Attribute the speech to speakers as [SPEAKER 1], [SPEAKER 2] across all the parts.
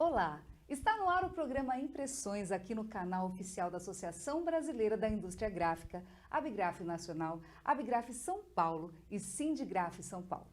[SPEAKER 1] Olá, está no ar o programa Impressões aqui no canal oficial da Associação Brasileira da Indústria Gráfica, Abigraf Nacional, Abigraf São Paulo e Sindigraf São Paulo.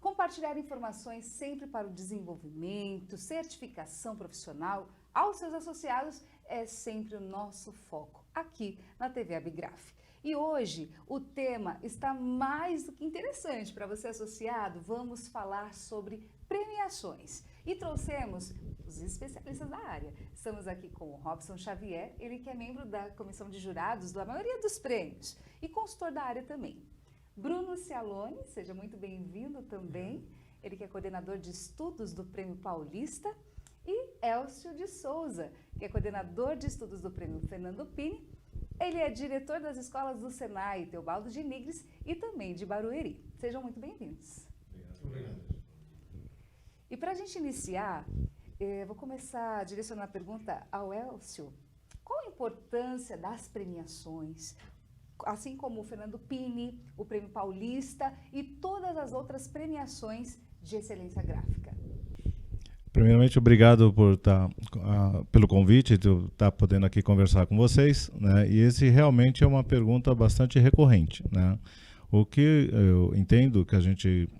[SPEAKER 1] Compartilhar informações sempre para o desenvolvimento, certificação profissional aos seus associados é sempre o nosso foco aqui na TV Abigraf. E hoje o tema está mais do que interessante para você associado. Vamos falar sobre premiações e trouxemos os especialistas da área. Estamos aqui com o Robson Xavier, ele que é membro da comissão de jurados da maioria dos prêmios e consultor da área também. Bruno Cialone, seja muito bem-vindo também, ele que é coordenador de estudos do Prêmio Paulista, e Elcio de Souza, que é coordenador de estudos do Prêmio Fernando Pini. Ele é diretor das escolas do Senai, Teobaldo de Nigres e também de Barueri. Sejam muito bem-vindos.
[SPEAKER 2] Obrigado.
[SPEAKER 1] E para a gente iniciar, vou começar a direcionar a pergunta ao Elcio. Qual a importância das premiações, assim como o Fernando Pini, o Prêmio Paulista e todas as outras premiações de excelência gráfica?
[SPEAKER 2] Primeiramente, obrigado pelo convite, de eu estar podendo aqui conversar com vocês, né? E esse realmente é uma pergunta bastante recorrente, né? O que eu entendo que a gente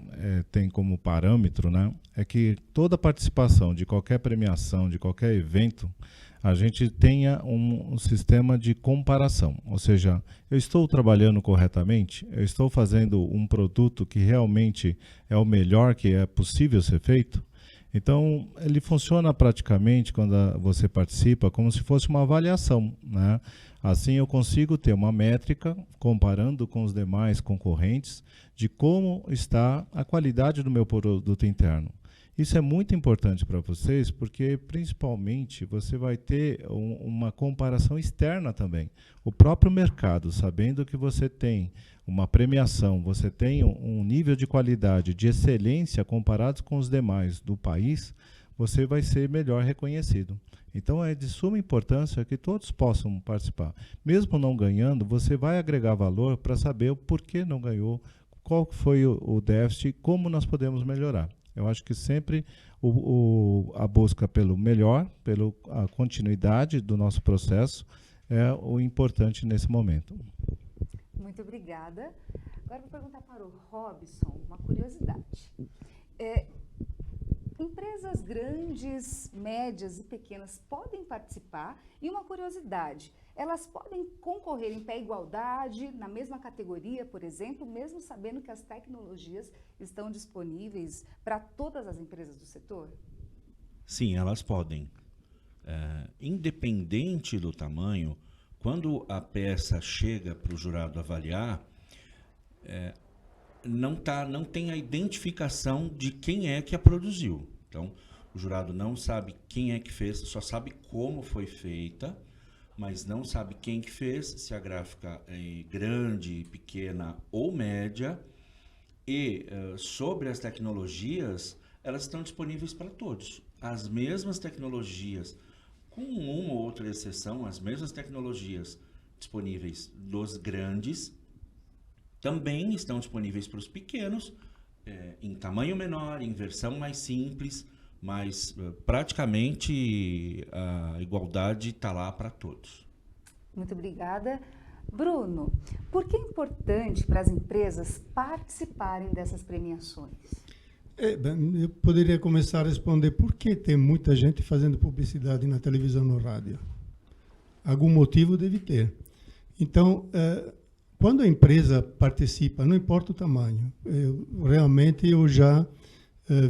[SPEAKER 2] tem como parâmetro, né, é que toda participação de qualquer premiação, de qualquer evento, a gente tenha um sistema de comparação. Ou seja, eu estou trabalhando corretamente, eu estou fazendo um produto que realmente é o melhor que é possível ser feito. Então, ele funciona praticamente, quando você participa, como se fosse uma avaliação, né? Assim, eu consigo ter uma métrica, comparando com os demais concorrentes, de como está a qualidade do meu produto interno. Isso é muito importante para vocês, porque, principalmente, você vai ter uma comparação externa também. O próprio mercado, sabendo que você tem uma premiação, você tem um nível de qualidade, de excelência comparados com os demais do país, você vai ser melhor reconhecido. Então, é de suma importância que todos possam participar. Mesmo não ganhando, você vai agregar valor para saber o porquê não ganhou, qual foi o déficit e como nós podemos melhorar. Eu acho que sempre a busca pelo melhor, pela continuidade do nosso processo, é o importante nesse momento.
[SPEAKER 1] Muito obrigada. Agora vou perguntar para o Robson uma curiosidade. Empresas grandes, médias e pequenas podem participar, e uma curiosidade, elas podem concorrer em pé de igualdade, na mesma categoria, por exemplo, mesmo sabendo que as tecnologias estão disponíveis para todas as empresas do setor?
[SPEAKER 3] Sim, elas podem. Independente do tamanho, quando a peça chega para o jurado avaliar, não tem a identificação de quem é que a produziu. Então, o jurado não sabe quem é que fez, só sabe como foi feita, mas não sabe quem que fez, se a gráfica é grande, pequena ou média. E sobre as tecnologias, elas estão disponíveis para todos. As mesmas tecnologias, com uma ou outra exceção, as mesmas tecnologias disponíveis dos grandes, também estão disponíveis para os pequenos, em tamanho menor, em versão mais simples, mas praticamente a igualdade está lá para todos.
[SPEAKER 1] Muito obrigada. Bruno, por que é importante para as empresas participarem dessas premiações?
[SPEAKER 4] Eu poderia começar a responder por que tem muita gente fazendo publicidade na televisão e no rádio. Algum motivo deve ter. Então, quando a empresa participa, não importa o tamanho, realmente eu já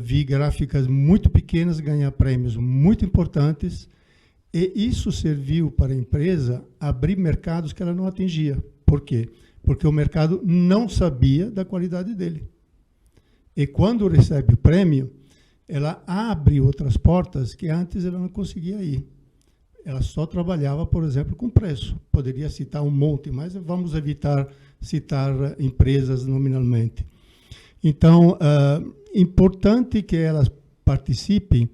[SPEAKER 4] vi gráficas muito pequenas ganhar prêmios muito importantes, e isso serviu para a empresa abrir mercados que ela não atingia. Por quê? Porque o mercado não sabia da qualidade dele. E quando recebe o prêmio, ela abre outras portas que antes ela não conseguia ir. Ela só trabalhava, por exemplo, com preço. Poderia citar um monte, mas vamos evitar citar empresas nominalmente. Então, importante que elas participem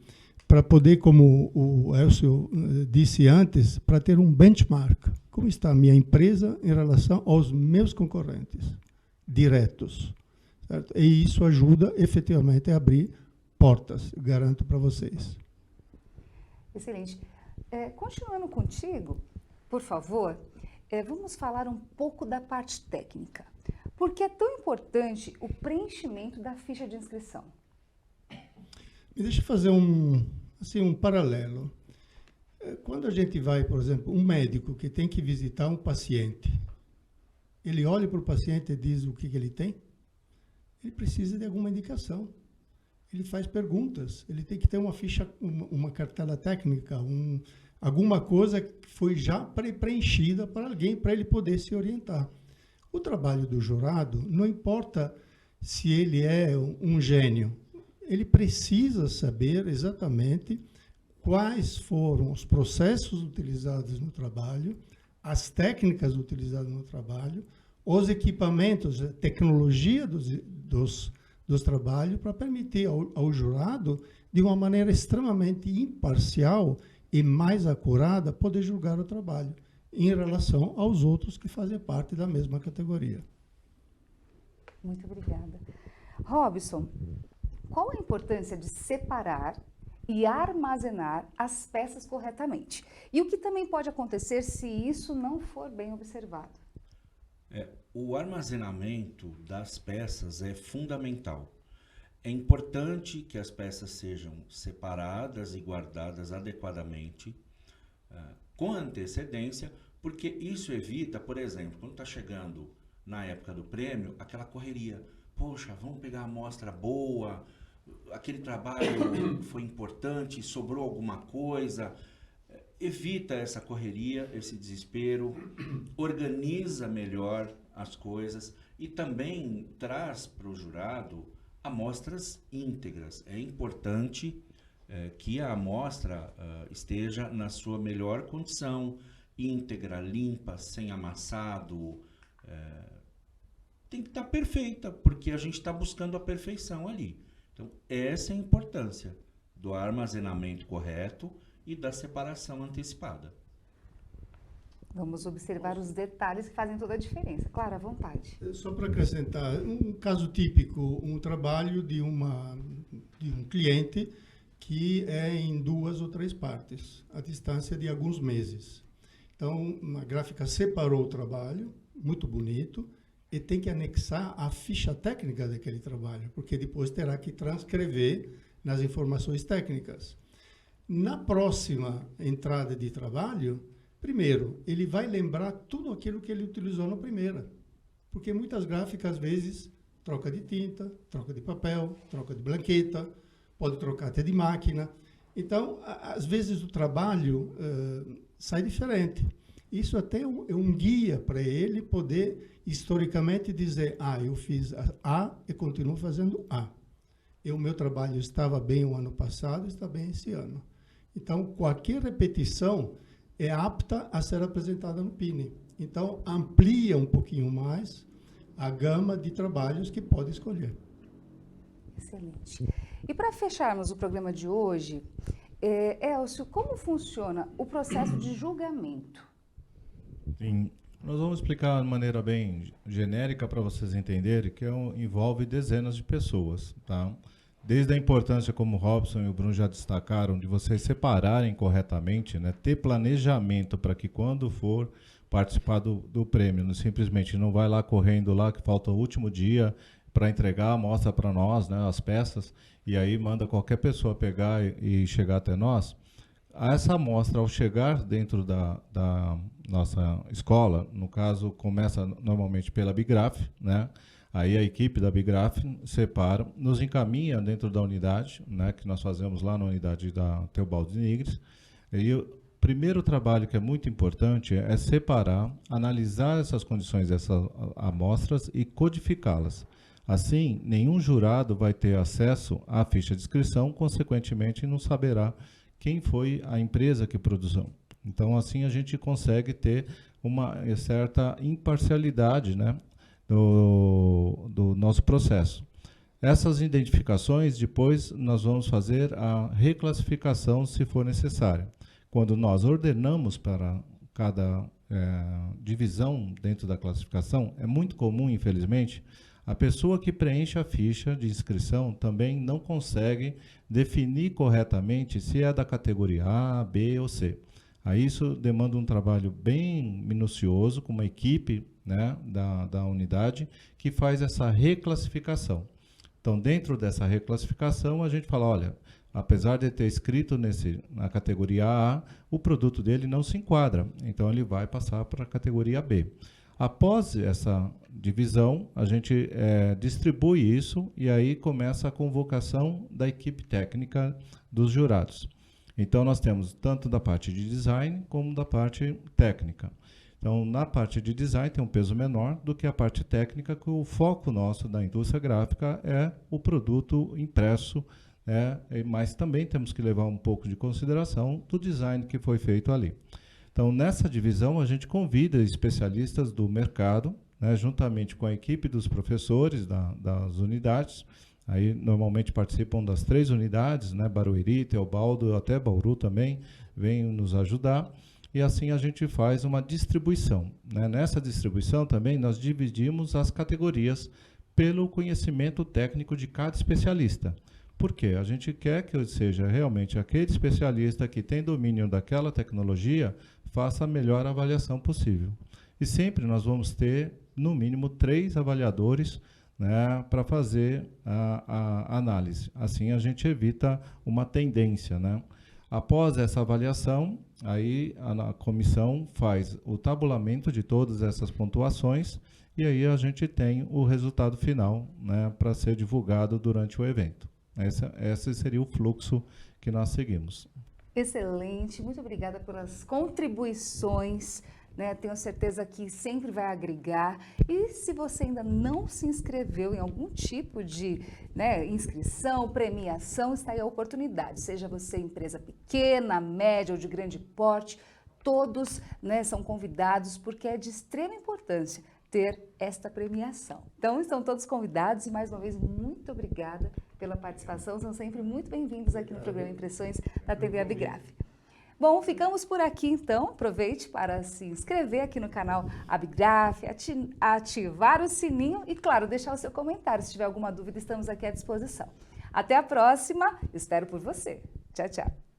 [SPEAKER 4] para poder, como o Elcio disse antes, para ter um benchmark. Como está a minha empresa em relação aos meus concorrentes diretos? Certo? E isso ajuda efetivamente a abrir portas, garanto para vocês.
[SPEAKER 1] Excelente. Continuando contigo, por favor, vamos falar um pouco da parte técnica. Por que é tão importante o preenchimento da ficha de inscrição?
[SPEAKER 4] Me deixa fazer um paralelo. Quando a gente vai, por exemplo, um médico que tem que visitar um paciente, ele olha para o paciente e diz o que ele tem? Ele precisa de alguma indicação. Ele faz perguntas. Ele tem que ter uma ficha, uma cartela técnica, alguma coisa que foi já preenchida para alguém, para ele poder se orientar. O trabalho do jurado, não importa se ele é um gênio, ele precisa saber exatamente quais foram os processos utilizados no trabalho, as técnicas utilizadas no trabalho, os equipamentos, a tecnologia dos trabalhos, para permitir ao jurado, de uma maneira extremamente imparcial e mais acurada, poder julgar o trabalho em relação aos outros que fazem parte da mesma categoria.
[SPEAKER 1] Muito obrigada. Robson, qual a importância de separar e armazenar as peças corretamente? E o que também pode acontecer se isso não for bem observado?
[SPEAKER 3] O armazenamento das peças é fundamental. É importante que as peças sejam separadas e guardadas adequadamente, com antecedência, porque isso evita, por exemplo, quando está chegando na época do prêmio, aquela correria. Poxa, vamos pegar a amostra boa, aquele trabalho foi importante, sobrou alguma coisa. Evita essa correria, esse desespero, organiza melhor as coisas e também traz para o jurado amostras íntegras. É importante que a amostra esteja na sua melhor condição, íntegra, limpa, sem amassado. Tem que estar perfeita, porque a gente está buscando a perfeição ali. Então, essa é a importância do armazenamento correto e da separação antecipada.
[SPEAKER 1] Vamos observar os detalhes que fazem toda a diferença. Claro, à vontade.
[SPEAKER 4] Só para acrescentar, um caso típico, um trabalho de um cliente que é em 2 ou 3 partes, a distância de alguns meses. Então, a gráfica separou o trabalho, muito bonito, e tem que anexar a ficha técnica daquele trabalho, porque depois terá que transcrever nas informações técnicas. Na próxima entrada de trabalho, primeiro, ele vai lembrar tudo aquilo que ele utilizou na primeira, porque muitas gráficas, às vezes, troca de tinta, troca de papel, troca de blanqueta, pode trocar até de máquina. Então, às vezes, o trabalho sai diferente. Isso até é um guia para ele poder, historicamente, dizer: eu fiz A e continuo fazendo A. O meu trabalho estava bem o ano passado, está bem esse ano. Então, qualquer repetição é apta a ser apresentada no PINE. Então, amplia um pouquinho mais a gama de trabalhos que pode escolher.
[SPEAKER 1] Excelente. E para fecharmos o programa de hoje, Elcio, como funciona o processo de julgamento?
[SPEAKER 2] Sim. Nós vamos explicar de maneira bem genérica para vocês entenderem que envolve dezenas de pessoas, tá? Desde a importância, como o Robson e o Bruno já destacaram, de vocês separarem corretamente, né? Ter planejamento para que quando for participar do prêmio, não, simplesmente não vai lá correndo lá, que falta o último dia para entregar, mostra para nós, né, as peças, e aí manda qualquer pessoa pegar e chegar até nós. Essa amostra, ao chegar dentro da nossa escola, no caso, começa normalmente pela Bigraf, né? Aí a equipe da Bigraf separa, nos encaminha dentro da unidade, né, que nós fazemos lá na unidade da Teobaldo de Nigres. E o primeiro trabalho que é muito importante é separar, analisar essas condições dessas amostras e codificá-las. Assim, nenhum jurado vai ter acesso à ficha de inscrição, consequentemente não saberá quem foi a empresa que produziu. Então, assim, a gente consegue ter uma certa imparcialidade, né, do nosso processo. Essas identificações, depois, nós vamos fazer a reclassificação, se for necessário. Quando nós ordenamos para cada divisão dentro da classificação, é muito comum, infelizmente, A pessoa que preenche a ficha de inscrição também não consegue definir corretamente se é da categoria A, B ou C. Aí isso demanda um trabalho bem minucioso com uma equipe, né, da unidade que faz essa reclassificação. Então, dentro dessa reclassificação, a gente fala, olha, apesar de ter escrito na categoria A, o produto dele não se enquadra, então ele vai passar para a categoria B. Após essa divisão, a gente distribui isso e aí começa a convocação da equipe técnica dos jurados. Então, nós temos tanto da parte de design como da parte técnica. Então, na parte de design tem um peso menor do que a parte técnica, que o foco nosso da indústria gráfica é o produto impresso, mas também temos que levar um pouco de consideração do design que foi feito ali. Então, nessa divisão, a gente convida especialistas do mercado, né, juntamente com a equipe dos professores das unidades. Aí, normalmente, participam das 3 unidades, né, Barueri, Teobaldo, até Bauru também, vêm nos ajudar. E assim a gente faz uma distribuição, né? Nessa distribuição também nós dividimos as categorias pelo conhecimento técnico de cada especialista. Por quê? A gente quer que seja realmente aquele especialista que tem domínio daquela tecnologia faça a melhor avaliação possível. E sempre nós vamos ter, no mínimo, 3 avaliadores, né, para fazer a análise. Assim a gente evita uma tendência, né? Após essa avaliação, aí a comissão faz o tabulamento de todas essas pontuações e aí a gente tem o resultado final, né, para ser divulgado durante o evento. Esse seria o fluxo que nós seguimos.
[SPEAKER 1] Excelente, muito obrigada pelas contribuições, né? Tenho certeza que sempre vai agregar. E se você ainda não se inscreveu em algum tipo de, né, inscrição, premiação, está aí a oportunidade. Seja você empresa pequena, média ou de grande porte, todos, né, são convidados porque é de extrema importância ter esta premiação. Então, estão todos convidados e, mais uma vez, muito obrigada pela participação. São sempre muito bem-vindos aqui no programa Impressões da TV Abigraf. Bom, ficamos por aqui, então. Aproveite para se inscrever aqui no canal Abigraf, ativar o sininho e, claro, deixar o seu comentário. Se tiver alguma dúvida, estamos aqui à disposição. Até a próxima. Espero por você. Tchau, tchau.